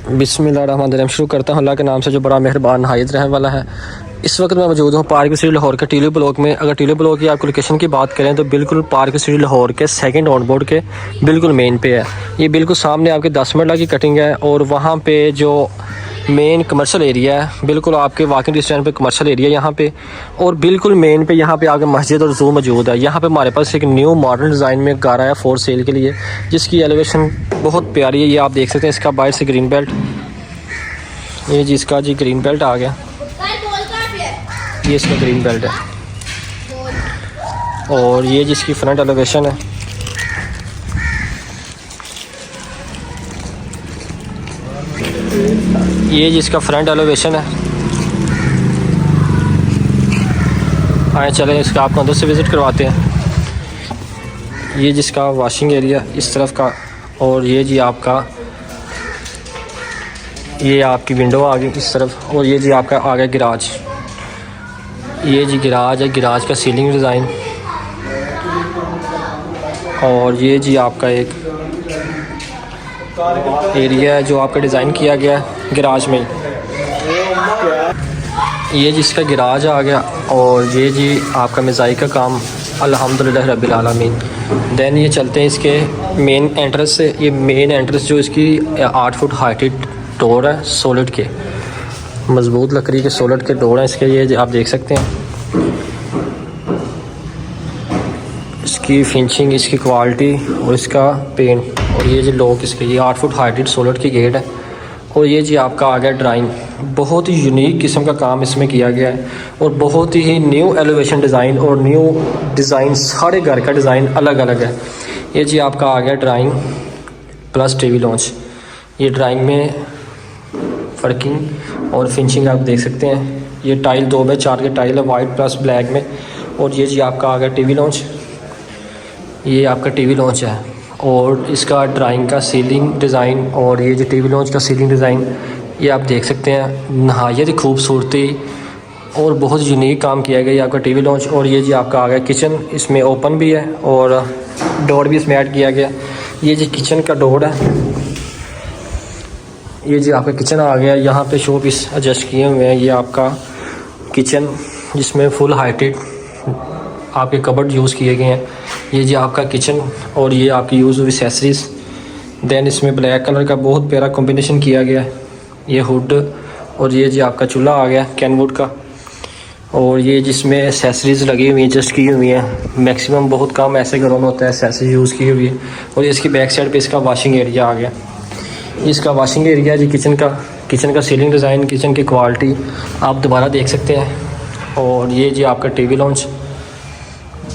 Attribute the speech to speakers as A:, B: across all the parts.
A: बिस्मिल्लाहिर्रहमानिर्रहीम। शुरू करता हूँ अल्लाह के नाम से जो बड़ा मेहरबान नहायत रहने वाला है। इस वक्त मैं मौजूद हूँ पार्क सिटी लाहौर के टीलू ब्लॉक में। अगर टीलू ब्लॉक की आपको लोकेशन की बात करें तो बिल्कुल पार्क सिटी लाहौर के सेकंड ऑन बोर्ड के बिल्कुल मेन पे है। ये बिल्कुल सामने आपके 10 मिनट की कटिंग है और वहाँ पे जो मेन कमर्शियल एरिया है, बिल्कुल आपके वॉकिंग डिस्टेंस पे कमर्शियल एरिया यहाँ पे, और बिल्कुल मेन पे यहाँ पे आगे मस्जिद और जू मौजूद है। यहाँ पे हमारे पास एक न्यू मॉडर्न डिज़ाइन में कार आया फॉर सेल के लिए, जिसकी एलिवेशन बहुत प्यारी है। ये आप देख सकते हैं, इसका बाहर से ग्रीन बेल्ट, ये जिसका जी ग्रीन बेल्ट आ गया, ये इसका ग्रीन बेल्ट है। और ये जिसकी फ्रंट एलिवेशन है, ये जिसका फ्रंट एलिवेशन है। आए चलें इसका आपको अंदर से विज़िट करवाते हैं। ये जिसका वॉशिंग एरिया इस तरफ का, और ये जी आपका, ये आपकी विंडो आ गई इस तरफ, और ये जी आपका आ गया गिराज। ये जी गिराज है, गिराज का सीलिंग डिज़ाइन, और ये जी आपका एक एरिया है जो आपका डिज़ाइन किया गया है गिराज में। ये जिसका गिराज आ गया, और ये जी आपका मिज़ाई का काम अल्हम्दुलिल्लाह रब्बिल आलमीन। देन ये चलते हैं इसके मेन एंट्रेंस से। ये मेन एंट्रेंस जो इसकी 8 फुट हाइटेड डोर है, सॉलिड के, मज़बूत लकड़ी के सॉलिड के डोर हैं इसके। ये आप देख सकते हैं इसकी फिनिशिंग, इसकी क्वालिटी और इसका पेंट। और ये जो लॉक इसके, ये 8 फुट हाइटेड सॉलिड की गेट है। और ये जी आपका आ गया ड्राइंग। बहुत ही यूनिक किस्म का काम इसमें किया गया है, और बहुत ही न्यू एलिवेशन डिज़ाइन और न्यू डिज़ाइन, सारे घर का डिज़ाइन अलग अलग है। ये जी आपका आ गया ड्राइंग प्लस टीवी लॉन्च। ये ड्राइंग में वर्किंग और फिनिशिंग आप देख सकते हैं। ये टाइल 2x4 के टाइल है, वाइट प्लस ब्लैक में। और ये जी आपका आ गया टीवी लॉन्च, ये आपका टीवी लॉन्च है। और इसका ड्राइंग का सीलिंग डिज़ाइन और ये जो टीवी लॉन्च का सीलिंग डिज़ाइन, ये आप देख सकते हैं, नहायत ही खूबसूरती और बहुत यूनिक काम किया गया ये आपका टीवी लॉन्च। और ये जी आपका आ गया किचन, इसमें ओपन भी है और डोर भी इसमें ऐड किया गया। ये जी किचन का डोर है, ये जी आपका किचन आ गया। यहाँ पे शो पीस एडजस्ट किए हुए हैं। ये आपका किचन जिसमें फुल हाइटेड आपके कबर्ड यूज़ किए गए हैं। ये जी आपका किचन, और ये आपकी यूज़ हुई एक्सेसरीज। देन इसमें ब्लैक कलर का बहुत प्यारा कॉम्बिनेशन किया गया है। ये हुड, और ये जी आपका चूल्हा आ गया कैनवुड का। और ये जिसमें एक्सेसरीज लगी हुई हैं, एडजस्ट की हुई हैं। मैक्सिमम बहुत कम ऐसे घरों में होता है एक्सेसरीज यूज़ की हुई है। और इसकी बैक साइड पे इसका वॉशिंग एरिया आ गया। इसका वॉशिंग एरिया जी किचन का सीलिंग डिज़ाइन, किचन की क्वालिटी आप दोबारा देख सकते हैं। और ये जी आपका टीवी लॉन्च।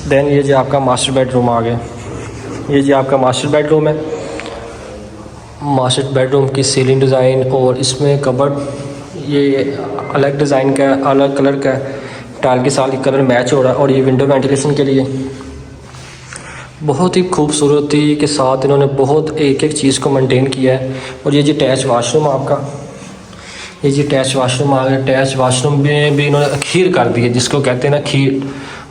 A: देन ये जी आपका मास्टर बेडरूम आ गया। ये जी आपका मास्टर बेडरूम है। मास्टर बेडरूम की सीलिंग डिज़ाइन और इसमें कबर्ड ये अलग डिज़ाइन का, अलग कलर का, टाइल के साथ कलर मैच हो रहा है। और ये विंडो वेंटिलेशन के लिए बहुत ही खूबसूरती के साथ इन्होंने बहुत एक एक चीज़ को मेंटेन किया है। और ये जी अटैच वाशरूम आपका, ये जी अटैच वाशरूम आ गया। अटैच वाशरूम में भी इन्होंने खीर कर दी है, जिसको कहते हैं ना खीर।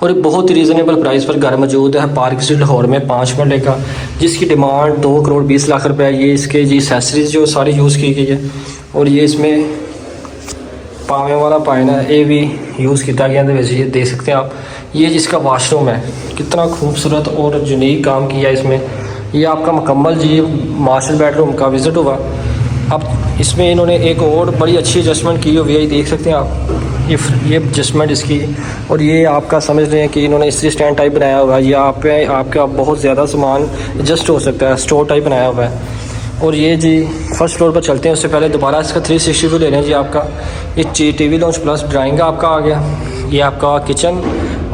A: और एक बहुत ही रीज़नेबल प्राइस पर घर मौजूद है पार्क सिटी लाहौर में 5 मरले का, जिसकी डिमांड 2 करोड़ 20 लाख रुपये है। ये इसके जी एक्सेसरीज जो सारी यूज़ की गई है। और ये इसमें पावे वाला पायना है, ये भी यूज़ किया गया है। वैसे ये देख सकते हैं आप, ये जिसका वाशरूम है, कितना खूबसूरत और यूनिक काम किया है इसमें। ये आपका मुकम्मल जी मास्टर बेडरूम का विज़िट हुआ। अब इसमें इन्होंने एक और बड़ी अच्छी एडजस्टमेंट की हुई है, ये देख सकते हैं आप, ये एडजस्टमेंट इसकी। और ये आपका समझ रहे हैं कि इन्होंने इसी स्टैंड टाइप बनाया हुआ है। ये आपका बहुत ज़्यादा सामान एडजस्ट हो सकता है, स्टोर टाइप बनाया हुआ है। और ये जी फर्स्ट फ्लोर पर चलते हैं, उससे पहले दोबारा इसका 360 व्यू ले लें जी आपका। ये टीवी लॉन्च प्लस ड्राइंग आपका आ गया। ये आपका किचन,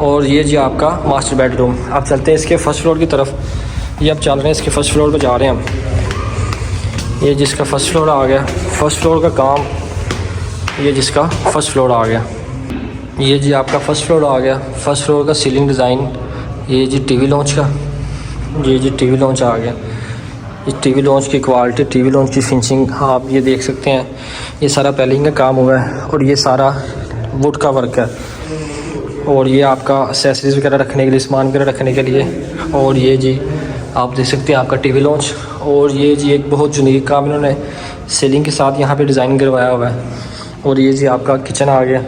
A: और ये जी आपका मास्टर बेडरूम। आप चलते हैं इसके फर्स्ट फ्लोर की तरफ। ये अब चल रहे हैं इसके फर्स्ट फ्लोर पर जा रहे हैं हम। ये जिसका फर्स्ट फ्लोर आ गया, फर्स्ट फ्लोर का काम, ये जिसका फर्स्ट फ्लोर आ गया। ये जी आपका फर्स्ट फ्लोर आ गया। फर्स्ट फ्लोर का सीलिंग डिज़ाइन, ये जी टीवी लॉन्च का, ये जी टीवी लॉन्च आ गया। इस टीवी लॉन्च की क्वालिटी, टीवी लॉन्च की फिनिशिंग आप ये देख सकते हैं। ये सारा पैलिंग का काम हुआ है, और ये सारा वुड का वर्क है। और ये आपका एक्सेसरीज वगैरह रखने के लिए, सामान वगैरह रखने के लिए। और ये जी आप देख सकते हैं आपका टीवी लॉन्च। और ये जी एक बहुत यूनिक काम इन्होंने सीलिंग के साथ यहाँ पे डिज़ाइन करवाया हुआ है। और ये जी आपका किचन आ गया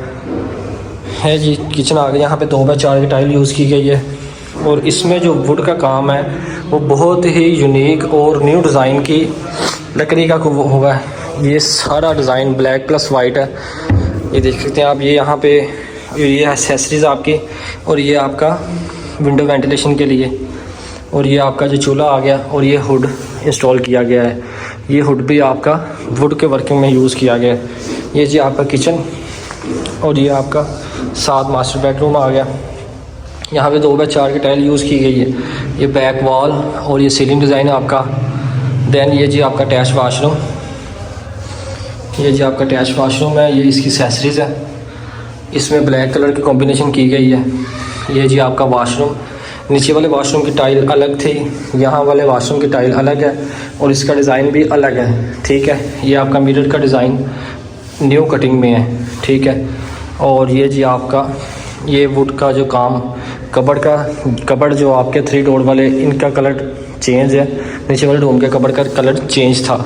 A: है जी, किचन आ गया। यहाँ पे 2x4 की टाइल यूज़ की गई है और इसमें जो वुड का काम है वो बहुत ही यूनिक और न्यू डिज़ाइन की लकड़ी का हुआ है। ये सारा डिज़ाइन ब्लैक प्लस वाइट है, ये देख सकते हैं आप। ये यहाँ पे ये एक्सेसरीज़ आपकी, और ये आपका विंडो वेंटिलेशन के लिए, और ये आपका जो चूल्हा आ गया, और ये हुड इंस्टॉल किया गया है। ये हुड भी आपका वुड के वर्किंग में यूज़ किया गया है। ये जी आपका किचन, और ये आपका 7 मास्टर बेडरूम आ गया। यहाँ पे 2x4 की टाइल यूज़ की गई है। ये बैक वॉल और ये सीलिंग डिज़ाइन है आपका। देन ये जी आपका अटैच वाशरूम, ये जी आपका अटैच वाशरूम है। ये इसकी एक्सेसरीज़ है, इसमें ब्लैक कलर की कॉम्बिनेशन की गई है। ये जी आपका वाशरूम, नीचे वाले वाशरूम की टाइल अलग थी, यहाँ वाले वाशरूम की टाइल अलग है, और इसका डिज़ाइन भी अलग है, ठीक है। ये आपका मिरर का डिज़ाइन न्यू कटिंग में है, ठीक है। और ये जी आपका ये वुड का जो काम, कबर्ड जो आपके 3 डोर वाले, इनका कलर चेंज है। नीचे वाले रूम के कबर्ड का कलर चेंज था,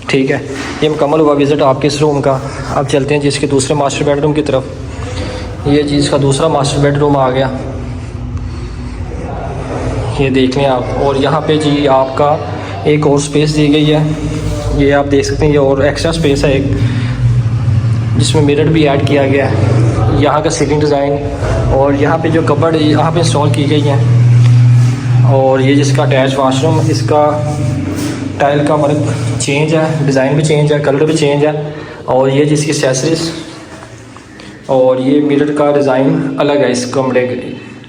A: ठीक है। ये मुकम्मल हुआ विज़िट आपके इस रूम का। अब चलते हैं जिसके दूसरे मास्टर बेडरूम की तरफ। ये जी इसका दूसरा मास्टर बेडरूम आ गया, ये देख लें आप। और यहाँ पे जी आपका एक और स्पेस दी गई है, ये आप देख सकते हैं। ये और एक्स्ट्रा स्पेस है एक, जिसमें मिरर भी ऐड किया गया है। यहाँ का सीलिंग डिज़ाइन और यहाँ पे जो कबर्ड यहाँ पे इंस्टॉल की गई है। और ये जिसका अटैच वाशरूम, इसका टाइल का वर्क चेंज है, डिज़ाइन भी चेंज है, कलर भी चेंज है। और ये जिसकी एक्सेसरीज, और ये मिरर का डिज़ाइन अलग है। इस कमरे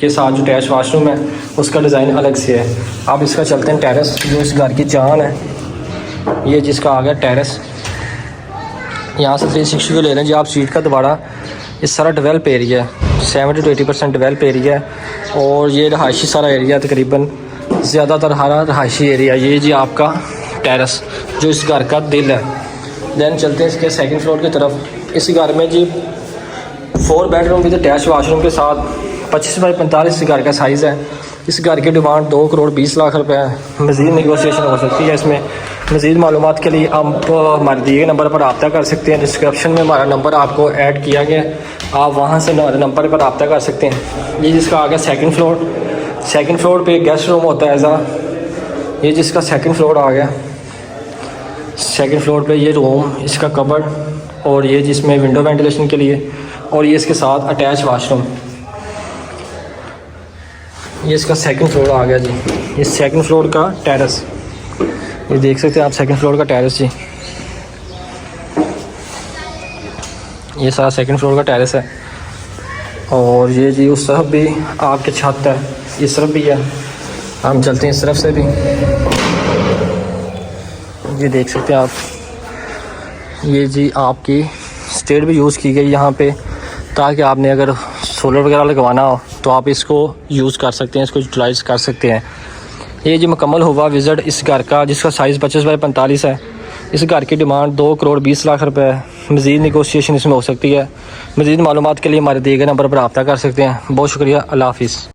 A: के साथ जो अटैच वाशरूम है उसका डिज़ाइन अलग से है। अब इसका चलते हैं टेरेस, जो इस घर की जान है। ये जिसका आ गया टेरेस, यहाँ से 360 को ले लें जी आप सीट का दोबारा। इस सारा डेवलप एरिया है, 70 to 80% डेवलप एरिया है। और ये रहायशी सारा एरिया, तकरीबन ज़्यादातर हरा रहायशी एरिया। ये जी आपका टेरेस जो इस घर का दिल है। दैन चलते हैं इसके सेकंड फ्लोर की तरफ। इस घर में जी 4 बेडरूम विद अटैच वाशरूम के साथ 25 बाई 45 घर का साइज़ है। इस घर की डिमांड 2 करोड़ 20 लाख रुपए है। मज़ीद नेगोशिएशन हो सकती है इसमें। मज़ीद मालूमात के लिए आप हमारे दिए गए नंबर पर रब्ता कर सकते हैं। डिस्क्रिप्शन में हमारा नंबर आपको ऐड किया गया, आप वहाँ से हमारे नंबर पर रब्ता कर सकते हैं। ये जिसका आ गया सेकंड फ्लोर पे गेस्ट रूम होता है ऐसा। ये जिसका सेकंड फ्लोर आ गया, सेकंड फ्लोर पे ये रूम, इसका कबर्ड, और ये जिसमें विंडो वेंटिलेशन के लिए, और ये इसके साथ अटैच वाशरूम। ये इसका सेकंड फ्लोर आ गया जी। ये सेकंड फ्लोर का टेरेस, ये देख सकते हैं आप सेकंड फ्लोर का टेरेस जी। ये सारा सेकंड फ्लोर का टेरेस है। और ये जी उस तरफ भी आपके छत है, इस तरफ भी है। हम चलते हैं इस तरफ से भी, ये देख सकते हैं आप। ये जी आपकी स्टेट भी यूज़ की गई यहाँ पे, ताकि आपने अगर सोलर वगैरह लगवाना हो तो आप इसको यूज़ कर सकते हैं, इसको यूटिलाइज़ कर सकते हैं। ये जी मुकम्मल हुआ विज़िट इस घर का, जिसका साइज़ 25 बाई 45 है। इस घर की डिमांड 2 करोड़ 20 लाख रुपए है। मज़ीद नेगोशिएशन इसमें हो सकती है। मज़ीद मालूमात के लिए हमारे दिए गए नंबर पर रब्ता कर सकते हैं। बहुत शुक्रिया, अल्लाह हाफ़िज़।